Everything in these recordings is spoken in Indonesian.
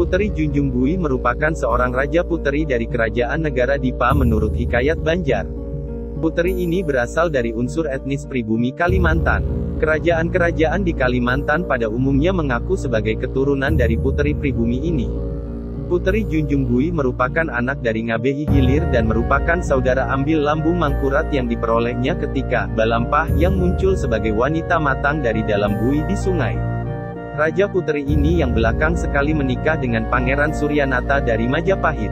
Puteri Junjung Bui merupakan seorang raja puteri dari kerajaan negara Dipa menurut Hikayat Banjar. Puteri ini berasal dari unsur etnis pribumi Kalimantan. Kerajaan-kerajaan di Kalimantan pada umumnya mengaku sebagai keturunan dari puteri pribumi ini. Puteri Junjung Bui merupakan anak dari Ngabehi Hilir dan merupakan saudara ambil Lambung Mangkurat yang diperolehnya ketika Balampah yang muncul sebagai wanita matang dari dalam bui di sungai. Raja puteri ini yang belakang sekali menikah dengan Pangeran Suryanata dari Majapahit.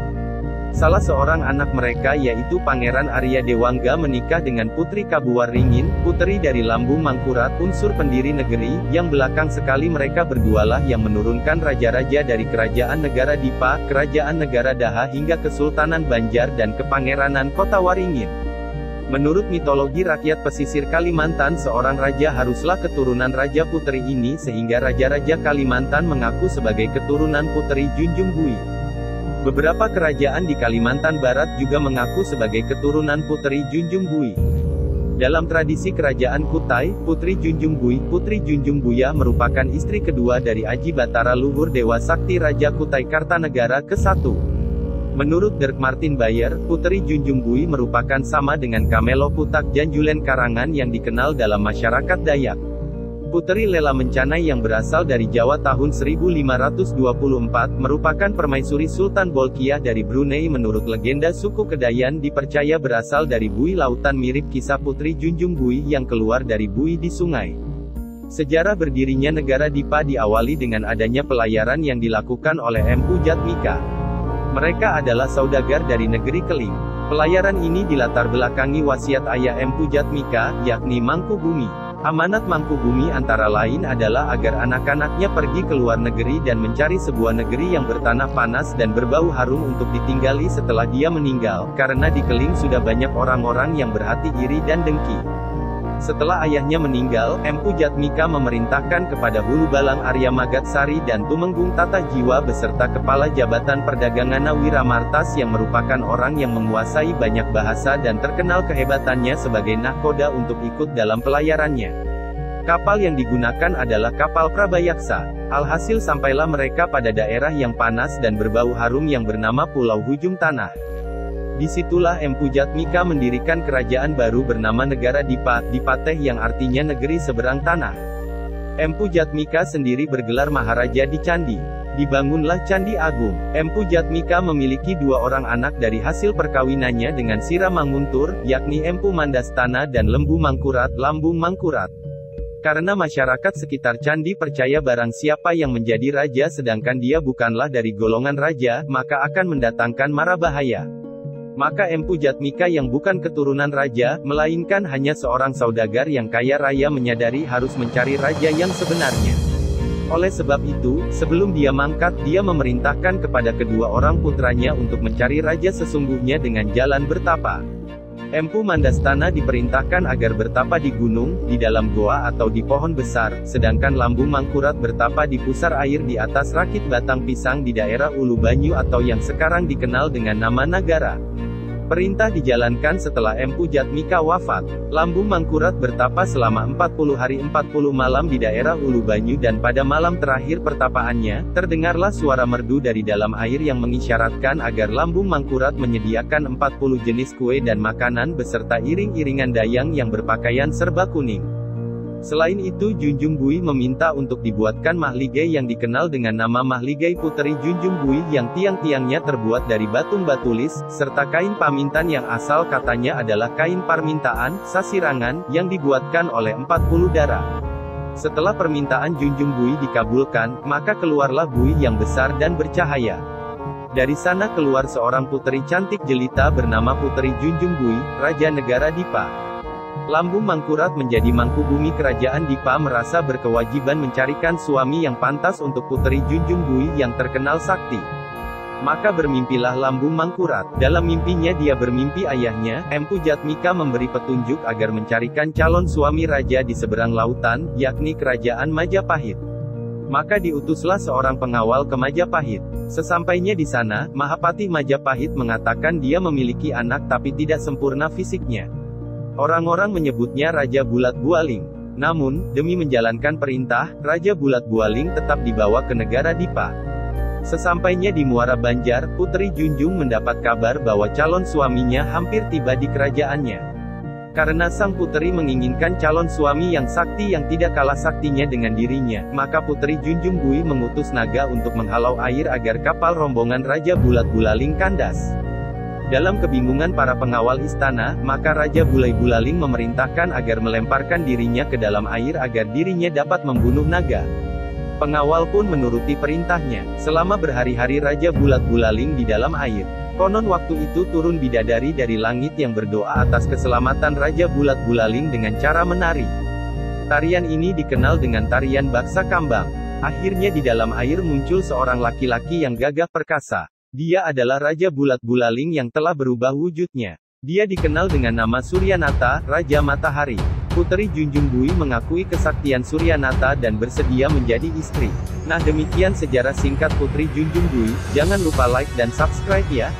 Salah seorang anak mereka yaitu Pangeran Arya Dewangga menikah dengan Putri Kabuwaringin, puteri dari Lambung Mangkurat, unsur pendiri negeri, yang belakang sekali mereka berdualah yang menurunkan raja-raja dari kerajaan negara Dipa, kerajaan negara Daha hingga Kesultanan Banjar dan Kepangeranan Kota Waringin. Menurut mitologi rakyat pesisir Kalimantan, seorang raja haruslah keturunan raja puteri ini sehingga raja-raja Kalimantan mengaku sebagai keturunan Puteri Junjung Bui. Beberapa kerajaan di Kalimantan Barat juga mengaku sebagai keturunan Puteri Junjung Bui. Dalam tradisi kerajaan Kutai, Putri Junjung Bui, Putri Junjung Buya merupakan istri kedua dari Aji Batara Luhur Dewa Sakti Raja Kutai Kartanegara ke-1. Menurut Dirk Martin Bayer, Puteri Junjung Bui merupakan sama dengan Kamelo Putak Janjulen Karangan yang dikenal dalam masyarakat Dayak. Puteri Lela Mencanai yang berasal dari Jawa tahun 1524, merupakan permaisuri Sultan Bolkiah dari Brunei. Menurut legenda suku Kedayan dipercaya berasal dari bui lautan mirip kisah Putri Junjung Bui yang keluar dari bui di sungai. Sejarah berdirinya negara Dipa diawali dengan adanya pelayaran yang dilakukan oleh Empu Jatmika. Mereka adalah saudagar dari negeri Keling. Pelayaran ini dilatar belakangi wasiat ayah Empu Jatmika, yakni Mangkubumi. Amanat Mangkubumi antara lain adalah agar anak-anaknya pergi ke luar negeri dan mencari sebuah negeri yang bertanah panas dan berbau harum untuk ditinggali setelah dia meninggal, karena di Keling sudah banyak orang-orang yang berhati iri dan dengki. Setelah ayahnya meninggal, Empu Jatmika memerintahkan kepada Hulu Balang Arya Magatsari dan Tumenggung Tata Jiwa beserta Kepala Jabatan Perdagangan Wiramartas yang merupakan orang yang menguasai banyak bahasa dan terkenal kehebatannya sebagai nahkoda untuk ikut dalam pelayarannya. Kapal yang digunakan adalah kapal Prabayaksa. Alhasil sampailah mereka pada daerah yang panas dan berbau harum yang bernama Pulau Hujung Tanah. Disitulah Empu Jatmika mendirikan kerajaan baru bernama Negara Dipa, Dipateh yang artinya negeri seberang tanah. Empu Jatmika sendiri bergelar Maharaja di Candi. Dibangunlah Candi Agung. Empu Jatmika memiliki dua orang anak dari hasil perkawinannya dengan Sira Manguntur, yakni Empu Mandastana dan Lembu Mangkurat, Lambung Mangkurat. Karena masyarakat sekitar candi percaya barang siapa yang menjadi raja sedangkan dia bukanlah dari golongan raja, maka akan mendatangkan mara bahaya. Maka Empu Jatmika yang bukan keturunan raja, melainkan hanya seorang saudagar yang kaya raya menyadari harus mencari raja yang sebenarnya. Oleh sebab itu, sebelum dia mangkat, dia memerintahkan kepada kedua orang putranya untuk mencari raja sesungguhnya dengan jalan bertapa. Empu Mandastana diperintahkan agar bertapa di gunung, di dalam goa atau di pohon besar, sedangkan Lambung Mangkurat bertapa di pusar air di atas rakit batang pisang di daerah Ulu Banyu atau yang sekarang dikenal dengan nama Nagara. Perintah dijalankan setelah Empu Jatmika wafat. Lambung Mangkurat bertapa selama 40 hari 40 malam di daerah Ulu Banyu dan pada malam terakhir pertapaannya, terdengarlah suara merdu dari dalam air yang mengisyaratkan agar Lambung Mangkurat menyediakan 40 jenis kue dan makanan beserta iring-iringan dayang yang berpakaian serba kuning. Selain itu Junjung Bui meminta untuk dibuatkan mahligai yang dikenal dengan nama Mahligai Puteri Junjung Bui yang tiang-tiangnya terbuat dari batu batulis, serta kain pamintan yang asal katanya adalah kain permintaan, sasirangan, yang dibuatkan oleh 40 dara. Setelah permintaan Junjung Bui dikabulkan, maka keluarlah bui yang besar dan bercahaya. Dari sana keluar seorang puteri cantik jelita bernama Puteri Junjung Bui, Raja Negara Dipa. Lambung Mangkurat menjadi Mangkubumi kerajaan Dipa merasa berkewajiban mencarikan suami yang pantas untuk Puteri Junjung Bui yang terkenal sakti. Maka bermimpilah Lambung Mangkurat. Dalam mimpinya dia bermimpi ayahnya, Empu Jatmika memberi petunjuk agar mencarikan calon suami raja di seberang lautan, yakni kerajaan Majapahit. Maka diutuslah seorang pengawal ke Majapahit. Sesampainya di sana, Mahapati Majapahit mengatakan dia memiliki anak tapi tidak sempurna fisiknya. Orang-orang menyebutnya Raja Bulat Bualing. Namun, demi menjalankan perintah, Raja Bulat Bualing tetap dibawa ke negara Dipa. Sesampainya di Muara Banjar, Putri Junjung mendapat kabar bahwa calon suaminya hampir tiba di kerajaannya. Karena sang putri menginginkan calon suami yang sakti yang tidak kalah saktinya dengan dirinya, maka Putri Junjung Bui mengutus naga untuk menghalau air agar kapal rombongan Raja Bulat Bulaling kandas. Dalam kebingungan para pengawal istana, maka Raja Bulai Bulaling memerintahkan agar melemparkan dirinya ke dalam air agar dirinya dapat membunuh naga. Pengawal pun menuruti perintahnya. Selama berhari-hari Raja Bulat Bulaling di dalam air. Konon waktu itu turun bidadari dari langit yang berdoa atas keselamatan Raja Bulat Bulaling dengan cara menari. Tarian ini dikenal dengan tarian Baksa Kambang. Akhirnya di dalam air muncul seorang laki-laki yang gagah perkasa. Dia adalah Raja Bulat Bulaling yang telah berubah wujudnya. Dia dikenal dengan nama Suryanata, Raja Matahari. Putri Junjung Bui mengakui kesaktian Suryanata dan bersedia menjadi istri. Nah demikian sejarah singkat Putri Junjung Bui, jangan lupa like dan subscribe ya.